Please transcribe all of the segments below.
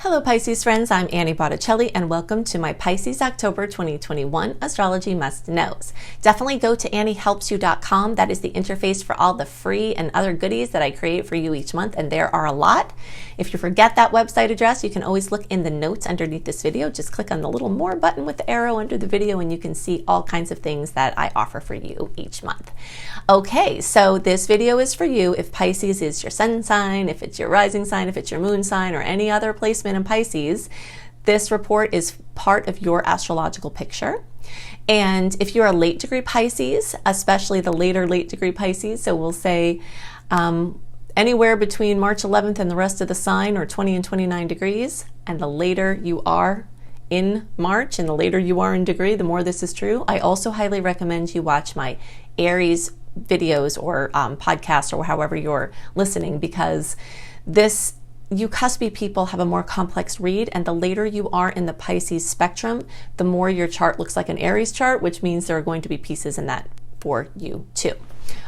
Hello Pisces friends, I'm Annie Botticelli and welcome to my Pisces October 2021 Astrology Must Knows. Definitely go to anniehelpsyou.com. That is the interface for all the free and other goodies that I create for you each month, and there are a lot. If you forget that website address, you can always look in the notes underneath this video. Just click on the little more button with the arrow under the video and you can see all kinds of things that I offer for you each month. Okay, so this video is for you if Pisces is your sun sign, if it's your rising sign, if it's your moon sign, or any other placement in Pisces. This report is part of your astrological picture. And if you're a late degree Pisces, especially the later late degree Pisces, so we'll say anywhere between March 11th and the rest of the sign, or 20 and 29 degrees, and the later you are in March and the later you are in degree, the more this is true. I also highly recommend you watch my Aries videos or podcast or however you're listening, because you cuspy people have a more complex read, and the later you are in the Pisces spectrum, the more your chart looks like an Aries chart, which means there are going to be pieces in that for you too.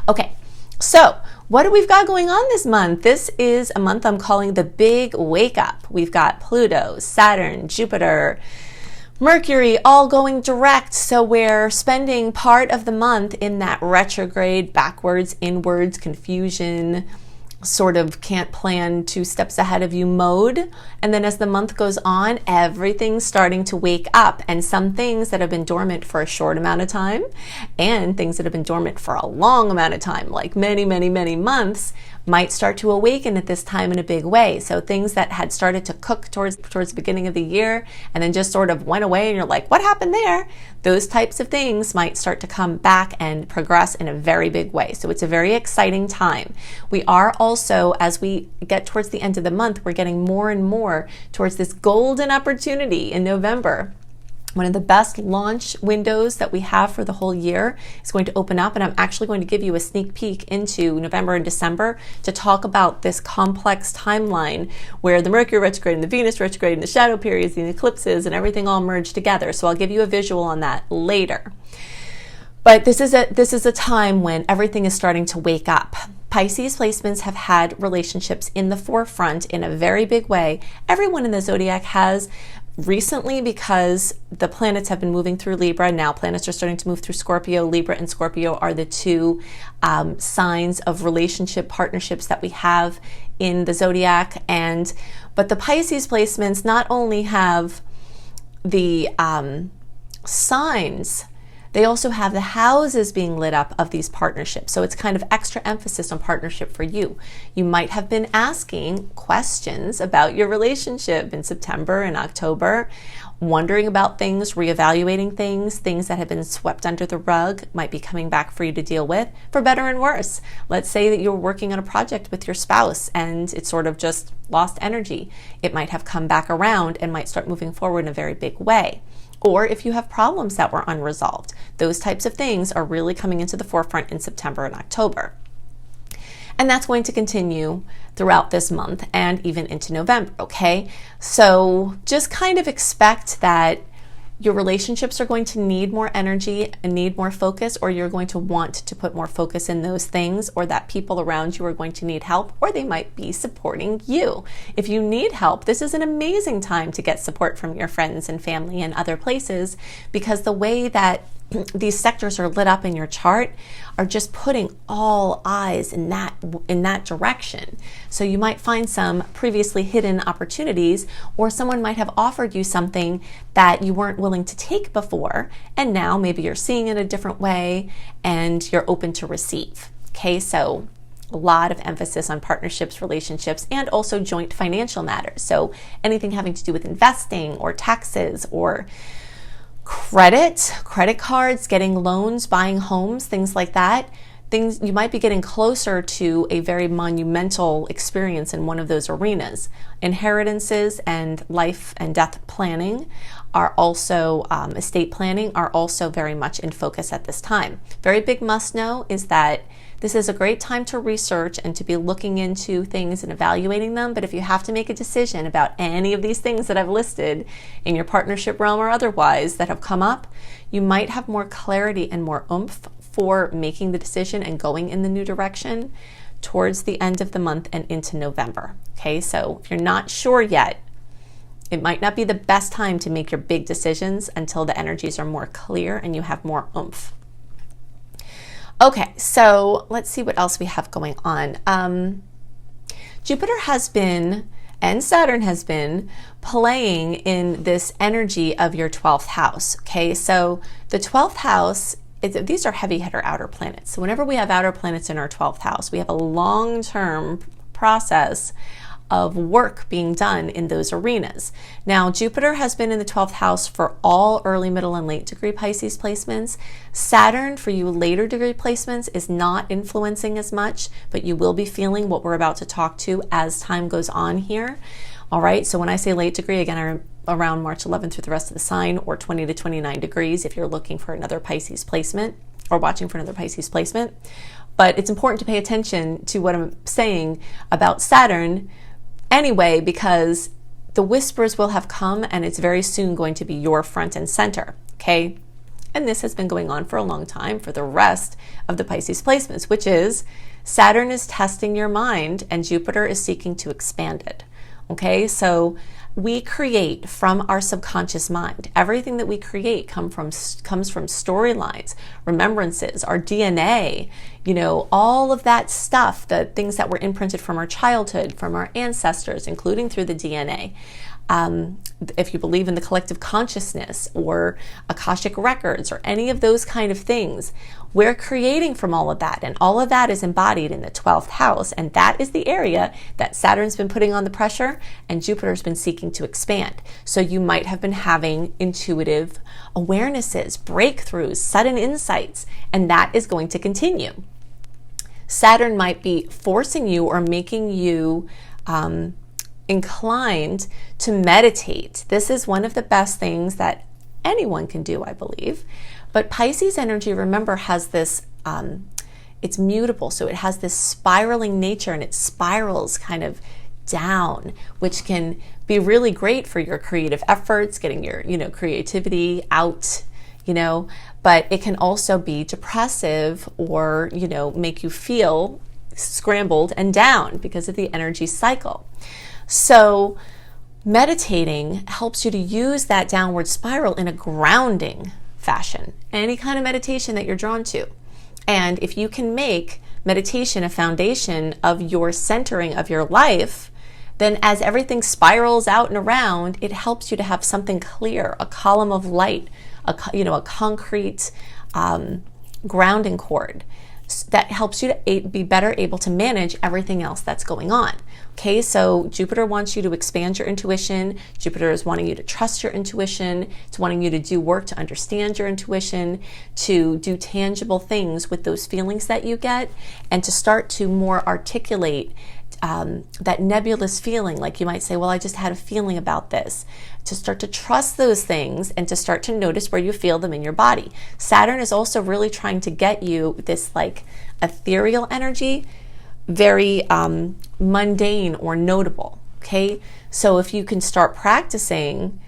Okay, so what do we've got going on this month? This is a month I'm calling the big wake up. We've got Pluto, Saturn, Jupiter, Mercury all going direct, so we're spending part of the month in that retrograde, backwards, inwards, confusion, sort of can't plan 2 steps ahead of you mode. And then as the month goes on, everything's starting to wake up, and some things that have been dormant for a short amount of time and things that have been dormant for a long amount of time, like many, many, many months, might start to awaken at this time in a big way. So things that had started to cook towards the beginning of the year and then just sort of went away and you're like, what happened there? Those types of things might start to come back and progress in a very big way. So it's a very exciting time. We are also, as we get towards the end of the month, we're getting more and more towards this golden opportunity in November. One of the best launch windows that we have for the whole year is going to open up, and I'm actually going to give you a sneak peek into November and December to talk about this complex timeline where the Mercury retrograde and the Venus retrograde and the shadow periods and the eclipses and everything all merge together. So I'll give you a visual on that later. But this is a time when everything is starting to wake up. Pisces placements have had relationships in the forefront in a very big way. Everyone in the zodiac has recently, because the planets have been moving through Libra. Now planets are starting to move through Scorpio. Libra and Scorpio are the two signs of relationship partnerships that we have in the zodiac. But the Pisces placements not only have the signs, they also have the houses being lit up of these partnerships. So it's kind of extra emphasis on partnership for you. You might have been asking questions about your relationship in September and October, wondering about things, reevaluating things that have been swept under the rug might be coming back for you to deal with, for better and worse. Let's say that you're working on a project with your spouse and it's sort of just lost energy. It might have come back around and might start moving forward in a very big way. Or if you have problems that were unresolved, those types of things are really coming into the forefront in September and October. And that's going to continue throughout this month and even into November, okay? So just kind of expect that your relationships are going to need more energy and need more focus, or you're going to want to put more focus in those things, or that people around you are going to need help, or they might be supporting you. If you need help, this is an amazing time to get support from your friends and family and other places, because the way that these sectors are lit up in your chart are just putting all eyes in that direction. So you might find some previously hidden opportunities, or someone might have offered you something that you weren't willing to take before, and now maybe you're seeing it a different way and you're open to receive. Okay, so a lot of emphasis on partnerships, relationships, and also joint financial matters. So anything having to do with investing or taxes or credit cards, getting loans, buying homes, things like that. Things you might be getting closer to a very monumental experience in one of those arenas. Inheritances and life and death planning are also, estate planning are also very much in focus at this time. Very big must know is that this is a great time to research and to be looking into things and evaluating them. But if you have to make a decision about any of these things that I've listed in your partnership realm or otherwise that have come up, you might have more clarity and more oomph for making the decision and going in the new direction towards the end of the month and into November. Okay, so if you're not sure yet, It might not be the best time to make your big decisions until the energies are more clear and you have more oomph. Okay, so let's see what else we have going on. Jupiter has been, and Saturn has been, playing in this energy of your 12th house. Okay, so the 12th house, these are heavy hitter outer planets. So whenever we have outer planets in our 12th house, we have a long-term process of work being done in those arenas. Now, Jupiter has been in the 12th house for all early, middle, and late degree Pisces placements. Saturn, for you later degree placements, is not influencing as much, but you will be feeling what we're about to talk to as time goes on here. All right, so when I say late degree, again, around March 11th through the rest of the sign, or 20 to 29 degrees if you're looking for another Pisces placement or watching for another Pisces placement. But it's important to pay attention to what I'm saying about Saturn anyway, because the whispers will have come and it's very soon going to be your front and center, okay? And this has been going on for a long time for the rest of the Pisces placements, which is Saturn is testing your mind and Jupiter is seeking to expand it, okay? So we create from our subconscious mind. Everything that we create comes from storylines, remembrances, our DNA, you know, all of that stuff, the things that were imprinted from our childhood, from our ancestors, including through the DNA. If you believe in the collective consciousness or Akashic records or any of those kind of things, we're creating from all of that. And all of that is embodied in the 12th house. And that is the area that Saturn's been putting on the pressure and Jupiter's been seeking to expand. So you might have been having intuitive awarenesses, breakthroughs, sudden insights, and that is going to continue. Saturn might be forcing you or making you inclined to meditate. This is one of the best things that anyone can do, I believe. But Pisces energy, remember, has this, it's mutable. So it has this spiraling nature and it spirals kind of down, which can be really great for your creative efforts, getting your, you know, creativity out, you know, but it can also be depressive or, you know, make you feel scrambled and down because of the energy cycle. So meditating helps you to use that downward spiral in a grounding fashion, any kind of meditation that you're drawn to. And if you can make meditation a foundation of your centering of your life, then as everything spirals out and around, it helps you to have something clear, a column of light, a concrete grounding cord that helps you to be better able to manage everything else that's going on. Okay, so Jupiter wants you to expand your intuition. Jupiter is wanting you to trust your intuition. It's wanting you to do work to understand your intuition, to do tangible things with those feelings that you get, and to start to more articulate that nebulous feeling, like you might say, well, I just had a feeling about this, to start to trust those things and to start to notice where you feel them in your body. Saturn is also really trying to get you this like ethereal energy, very mundane or notable, okay? So if you can start practicing,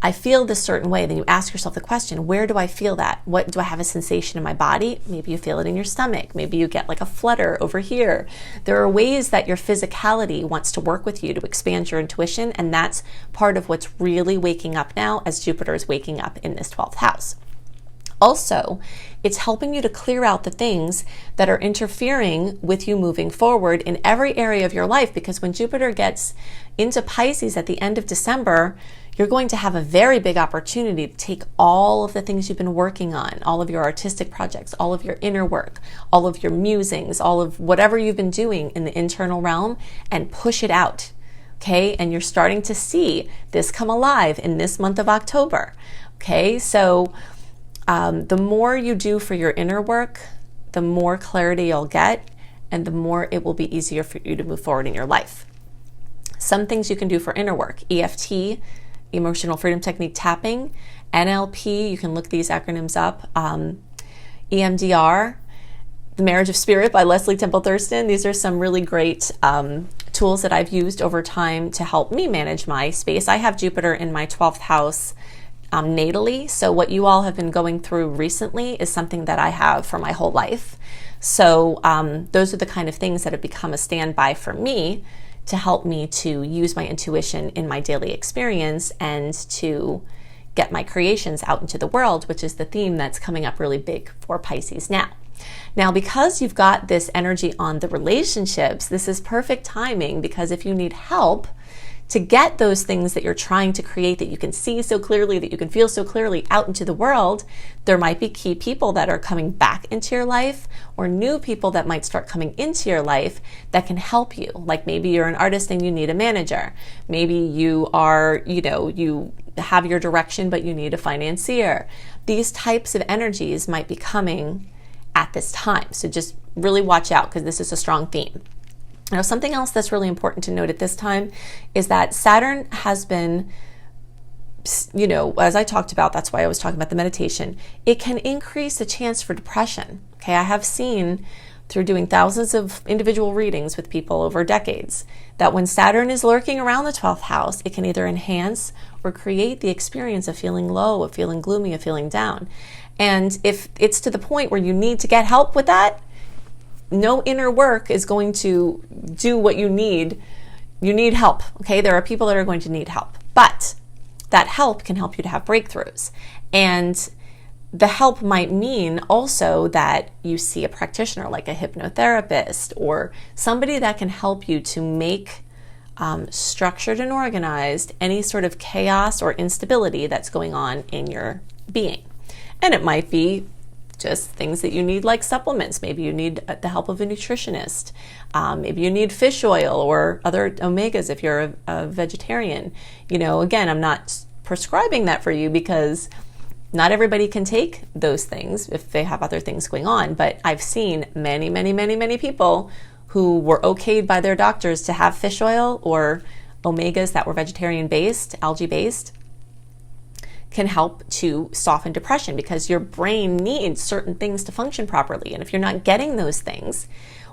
I feel this certain way, then you ask yourself the question, where do I feel that? What do I have a sensation in my body? Maybe you feel it in your stomach. Maybe you get like a flutter over here. There are ways that your physicality wants to work with you to expand your intuition, and that's part of what's really waking up now as Jupiter is waking up in this 12th house. Also, it's helping you to clear out the things that are interfering with you moving forward in every area of your life, because when Jupiter gets into Pisces at the end of December, you're going to have a very big opportunity to take all of the things you've been working on, all of your artistic projects, all of your inner work, all of your musings, all of whatever you've been doing in the internal realm, and push it out, okay? And you're starting to see this come alive in this month of October, okay? So the more you do for your inner work, the more clarity you'll get, and the more it will be easier for you to move forward in your life. Some things you can do for inner work: EFT, Emotional Freedom Technique tapping, NLP, you can look these acronyms up, EMDR, The Marriage of Spirit by Leslie Temple Thurston. These are some really great tools that I've used over time to help me manage my space. I have Jupiter in my 12th house natally, so what you all have been going through recently is something that I have for my whole life. So those are the kind of things that have become a standby for me to help me to use my intuition in my daily experience and to get my creations out into the world, which is the theme that's coming up really big for Pisces now. Now, because you've got this energy on the relationships, this is perfect timing, because if you need help to get those things that you're trying to create, that you can see so clearly, that you can feel so clearly out into the world, there might be key people that are coming back into your life, or new people that might start coming into your life that can help you. Like maybe you're an artist and you need a manager. Maybe you are, you have your direction, but you need a financier. These types of energies might be coming at this time. So just really watch out, because this is a strong theme. Now, something else that's really important to note at this time is that Saturn has been, as I talked about, that's why I was talking about the meditation, it can increase the chance for depression. Okay, I have seen through doing thousands of individual readings with people over decades that when Saturn is lurking around the 12th house, it can either enhance or create the experience of feeling low, of feeling gloomy, of feeling down. And if it's to the point where you need to get help with that, no inner work is going to do what you need. You need help, okay? There are people that are going to need help, but that help can help you to have breakthroughs. And the help might mean also that you see a practitioner like a hypnotherapist or somebody that can help you to make structured and organized any sort of chaos or instability that's going on in your being. And it might be just things that you need, like supplements. Maybe you need the help of a nutritionist. Maybe you need fish oil or other omegas if you're a vegetarian. Again, I'm not prescribing that for you, because not everybody can take those things if they have other things going on. But I've seen many, many, many, many people who were okayed by their doctors to have fish oil or omegas that were vegetarian-based, algae-based, can help to soften depression, because your brain needs certain things to function properly. And if you're not getting those things,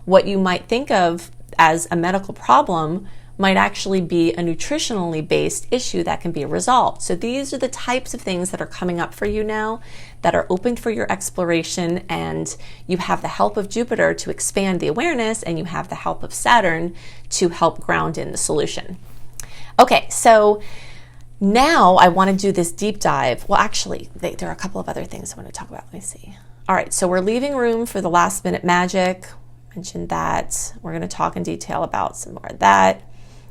what you might think of as a medical problem might actually be a nutritionally based issue that can be resolved. So these are the types of things that are coming up for you now that are open for your exploration, and you have the help of Jupiter to expand the awareness, and you have the help of Saturn to help ground in the solution. Okay, so now I want to do this deep dive. Well, actually, there are a couple of other things I want to talk about. Let me see. All right, so we're leaving room for the last minute magic. Mentioned that. We're going to talk in detail about some more of that.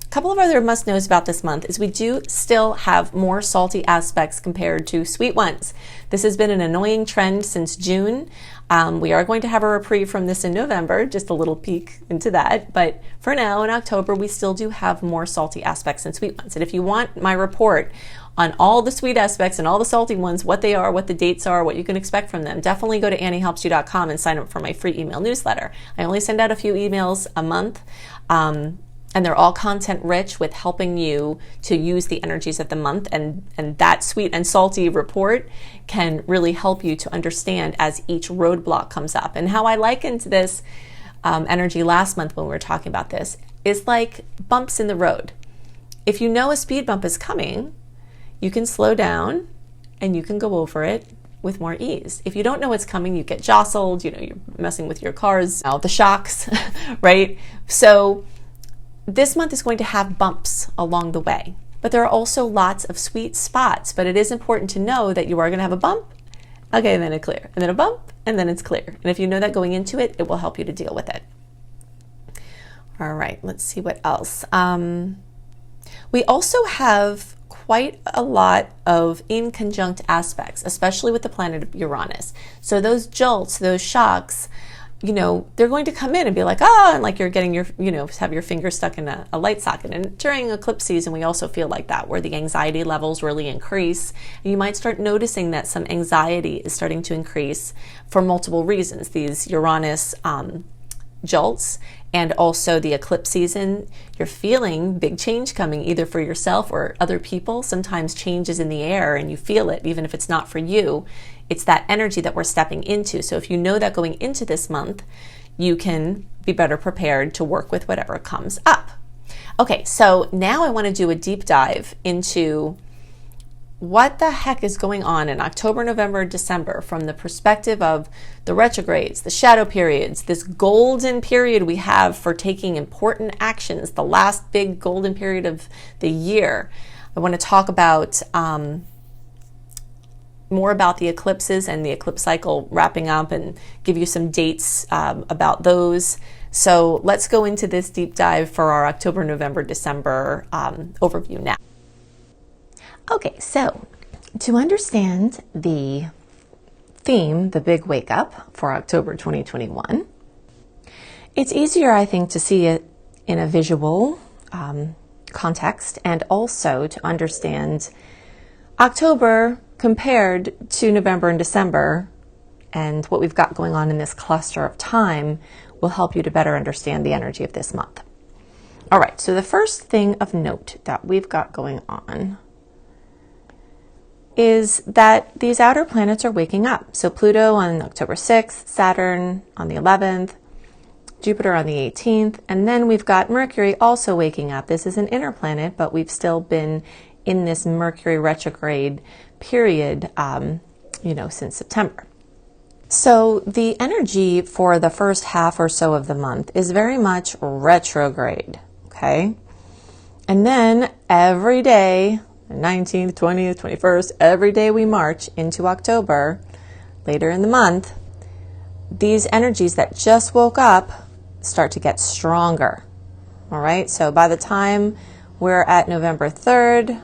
A couple of other must-knows about this month is we do still have more salty aspects compared to sweet ones. This has been an annoying trend since June. We are going to have a reprieve from this in November, just a little peek into that. But for now, in October, we still do have more salty aspects than sweet ones. And if you want my report on all the sweet aspects and all the salty ones, what they are, what the dates are, what you can expect from them, definitely go to anniehelpsyou.com and sign up for my free email newsletter. I only send out a few emails a month. And they're all content rich with helping you to use the energies of the month. And that sweet and salty report can really help you to understand as each roadblock comes up. And how I likened this energy last month when we were talking about this is like bumps in the road. If you know a speed bump is coming, you can slow down and you can go over it with more ease. If you don't know what's coming, you get jostled, you're messing with your cars, the shocks, right? So this month is going to have bumps along the way, but there are also lots of sweet spots. But it is important to know that you are going to have a bump, okay, and then a clear, and then a bump, and then it's clear. And if you know that going into it, it will help you to deal with it. All right, let's see what else. We also have quite a lot of inconjunct aspects, especially with the planet Uranus. So those jolts, those shocks, they're going to come in and be like, and like you're getting your, have your finger stuck in a light socket. And during eclipse season, we also feel like that, where the anxiety levels really increase. And you might start noticing that some anxiety is starting to increase for multiple reasons. These Uranus jolts, and also the eclipse season, you're feeling big change coming, either for yourself or other people. Sometimes change is in the air and you feel it, even if it's not for you. It's that energy that we're stepping into. So if you know that going into this month, you can be better prepared to work with whatever comes up. Okay, so now I want to do a deep dive into what the heck is going on in October, November, December from the perspective of the retrogrades, the shadow periods, this golden period we have for taking important actions, the last big golden period of the year. I want to talk about more about the eclipses and the eclipse cycle wrapping up and give you some dates about those. So let's go into this deep dive for our October, November, December overview now. Okay, so to understand the theme, the big wake up for October 2021, it's easier, I think, to see it in a visual context and also to understand October compared to November and December, and what we've got going on in this cluster of time will help you to better understand the energy of this month. All right, so the first thing of note that we've got going on is that these outer planets are waking up. So Pluto on October 6th, Saturn on the 11th, Jupiter on the 18th, and then we've got Mercury also waking up. This is an inner planet, but we've still been in this Mercury retrograde period, since September. So the energy for the first half or so of the month is very much retrograde, okay? And then every day, the 19th, 20th, 21st, every day we march into October, later in the month, these energies that just woke up start to get stronger. All right, so by the time we're at November 3rd,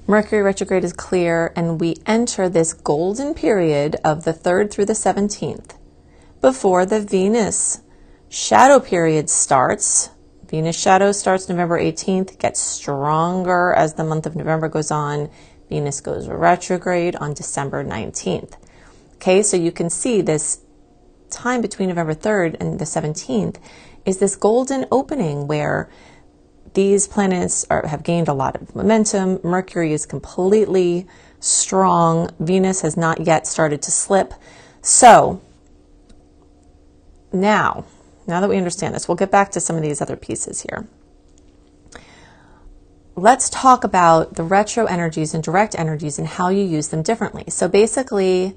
Mercury retrograde is clear and we enter this golden period of the 3rd through the 17th before the Venus shadow period starts. Venus shadow starts November 18th, gets stronger as the month of November goes on. Venus goes retrograde on December 19th. Okay, so you can see this time between November 3rd and the 17th is this golden opening where these planets have gained a lot of momentum. Mercury is completely strong. Venus has not yet started to slip. So now that we understand this, we'll get back to some of these other pieces here. Let's talk about the retro energies and direct energies and how you use them differently. So basically,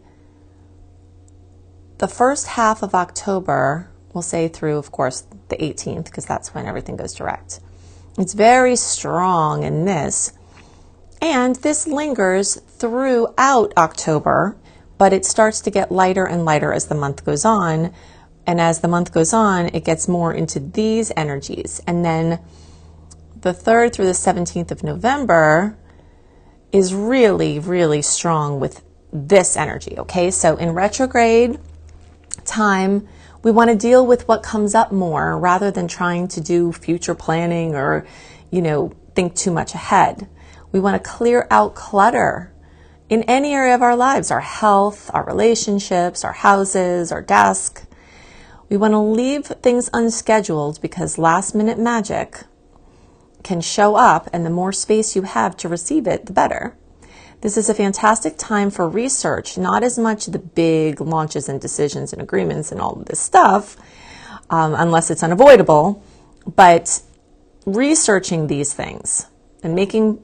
the first half of October, we'll say through, of course, the 18th, because that's when everything goes direct. It's very strong in this, and this lingers throughout October, but it starts to get lighter and lighter as the month goes on. And as the month goes on, it gets more into these energies. And then the 3rd through the 17th of November is really, really strong with this energy, okay? So in retrograde time, we want to deal with what comes up more rather than trying to do future planning or, think too much ahead. We want to clear out clutter in any area of our lives, our health, our relationships, our houses, our desk. We want to leave things unscheduled because last minute magic can show up, and the more space you have to receive it, the better. This is a fantastic time for research, not as much the big launches and decisions and agreements and all of this stuff, unless it's unavoidable, but researching these things and making,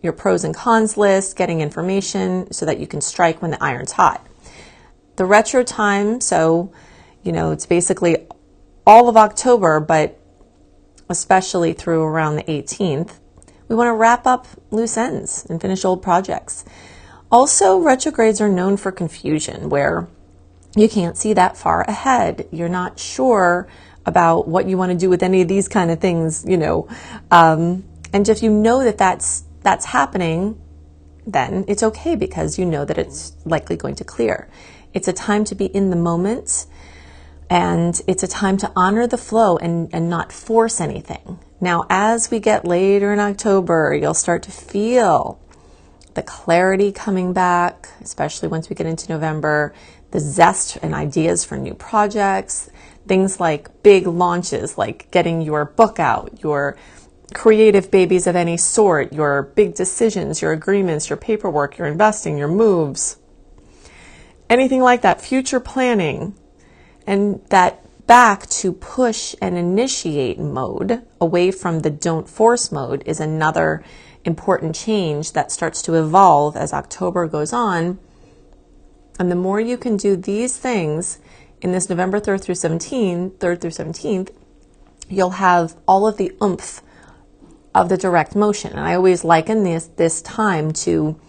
your pros and cons list, getting information so that you can strike when the iron's hot. The retro time, so, it's basically all of October, but especially through around the 18th, we want to wrap up loose ends and finish old projects. Also, retrogrades are known for confusion, where you can't see that far ahead. You're not sure about what you want to do with any of these kind of things, and if you know that that's happening, then it's okay because you know that it's likely going to clear. It's a time to be in the moment, and it's a time to honor the flow and not force anything. Now, as we get later in October, you'll start to feel the clarity coming back, especially once we get into November, the zest and ideas for new projects, things like big launches, like getting your book out, your creative babies of any sort, your big decisions, your agreements, your paperwork, your investing, your moves, anything like that, future planning, and that back to push and initiate mode away from the don't force mode is another important change that starts to evolve as October goes on. And the more you can do these things in this November 3rd through 17th, you'll have all of the oomph of the direct motion. And I always liken this time to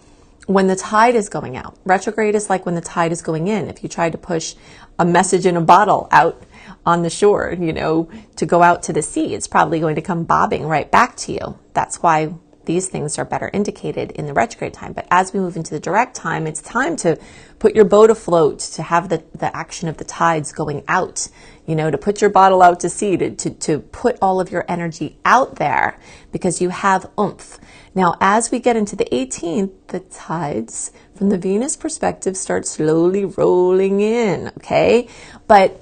when the tide is going out. Retrograde is like when the tide is going in. If you tried to push a message in a bottle out on the shore, to go out to the sea, it's probably going to come bobbing right back to you. That's why these things are better indicated in the retrograde time. But as we move into the direct time, it's time to put your boat afloat, to have the action of the tides going out, to put your bottle out to sea, to put all of your energy out there because you have oomph. Now, as we get into the 18th, the tides from the Venus perspective start slowly rolling in, okay? But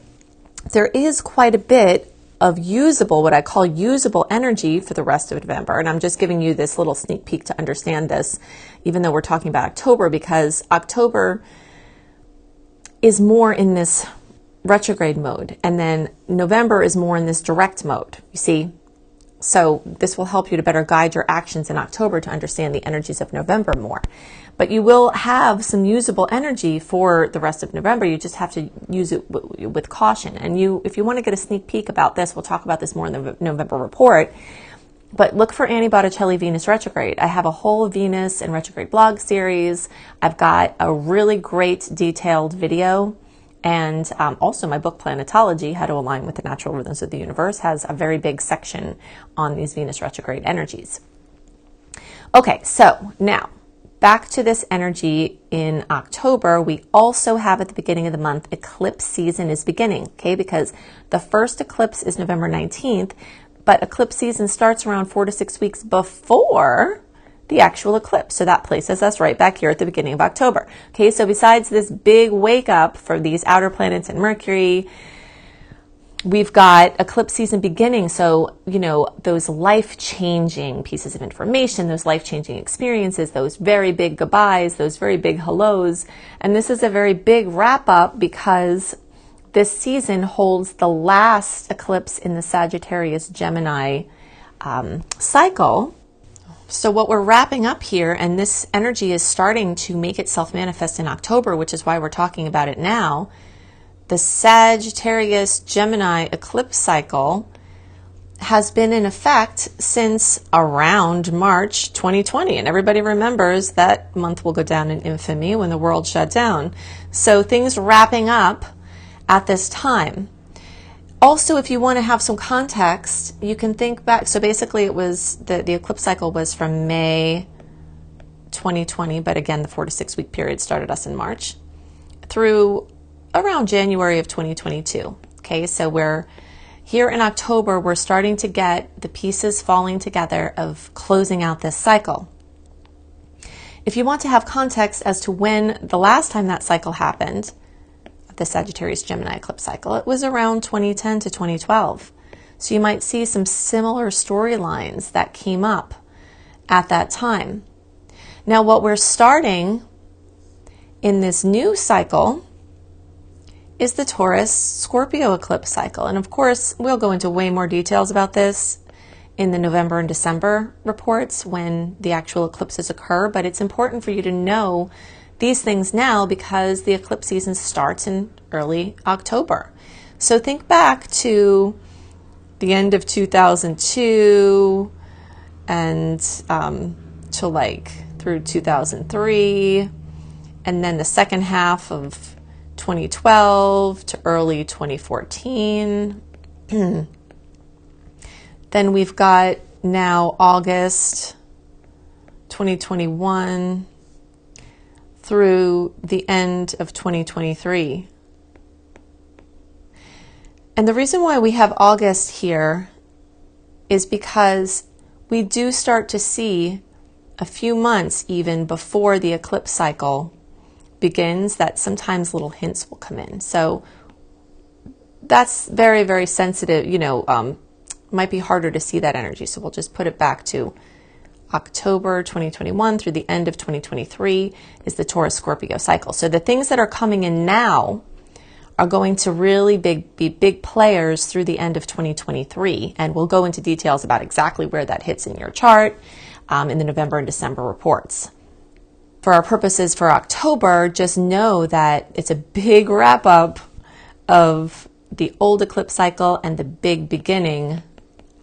there is quite a bit of usable, what I call usable energy for the rest of November. And I'm just giving you this little sneak peek to understand this, even though we're talking about October, because October is more in this retrograde mode. And then November is more in this direct mode, you see? So this will help you to better guide your actions in October to understand the energies of November more. But you will have some usable energy for the rest of November. You just have to use it with caution. And if you want to get a sneak peek about this, we'll talk about this more in the November report. But look for Annie Botticelli Venus Retrograde. I have a whole Venus and retrograde blog series. I've got a really great detailed video. And also my book, Planetology, How to Align with the Natural Rhythms of the Universe, has a very big section on these Venus retrograde energies. Okay, so now back to this energy in October. We also have at the beginning of the month, eclipse season is beginning, okay? Because the first eclipse is November 19th, but eclipse season starts around 4 to 6 weeks before the actual eclipse. So that places us right back here at the beginning of October. Okay, so besides this big wake up for these outer planets and Mercury, we've got eclipse season beginning. So, those life-changing pieces of information, those life-changing experiences, those very big goodbyes, those very big hellos. And this is a very big wrap up because this season holds the last eclipse in the Sagittarius Gemini cycle. So what we're wrapping up here, and this energy is starting to make itself manifest in October, which is why we're talking about it now. The Sagittarius Gemini eclipse cycle has been in effect since around March 2020. And everybody remembers that month will go down in infamy when the world shut down. So things wrapping up at this time. Also, if you want to have some context, you can think back. So basically it was the eclipse cycle was from May 2020, but again, the 4 to 6 week period started us in March through around January of 2022. Okay, so we're here in October, we're starting to get the pieces falling together of closing out this cycle. If you want to have context as to when the last time that cycle happened, the Sagittarius Gemini eclipse cycle, it was around 2010 to 2012. So you might see some similar storylines that came up at that time. Now what we're starting in this new cycle is the Taurus Scorpio eclipse cycle. And of course, we'll go into way more details about this in the November and December reports when the actual eclipses occur, but it's important for you to know these things now because the eclipse season starts in early October. So think back to the end of 2002 and to like through 2003, and then the second half of 2012 to early 2014. Then we've got now August 2021 through the end of 2023. And the reason why we have August here is because we do start to see a few months even before the eclipse cycle begins that sometimes little hints will come in. So that's very, very sensitive, might be harder to see that energy. So we'll just put it back to October 2021 through the end of 2023 is the Taurus Scorpio cycle. So the things that are coming in now are going to really be big players through the end of 2023. And we'll go into details about exactly where that hits in your chart. in the November and December reports. For our purposes for October, just know that it's a big wrap up of the old eclipse cycle and the big beginning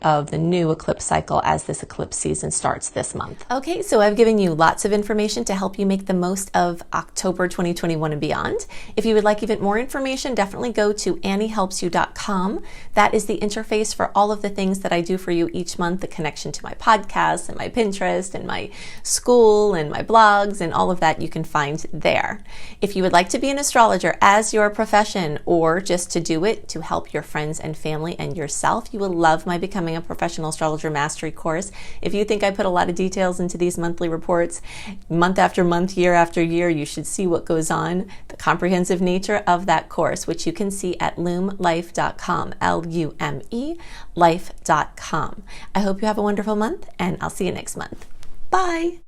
of the new eclipse cycle as this eclipse season starts this month. Okay, so I've given you lots of information to help you make the most of October 2021 and beyond. If you would like even more information, definitely go to anniehelpsyou.com. That is the interface for all of the things that I do for you each month, the connection to my podcast and my Pinterest and my school and my blogs and all of that you can find there. If you would like to be an astrologer as your profession or just to do it to help your friends and family and yourself, you will love my Becoming a Professional Astrologer Mastery course. If you think I put a lot of details into these monthly reports, month after month, year after year, you should see what goes on, the comprehensive nature of that course, which you can see at lumelife.com, L-U-M-E, life.com. I hope you have a wonderful month, and I'll see you next month. Bye!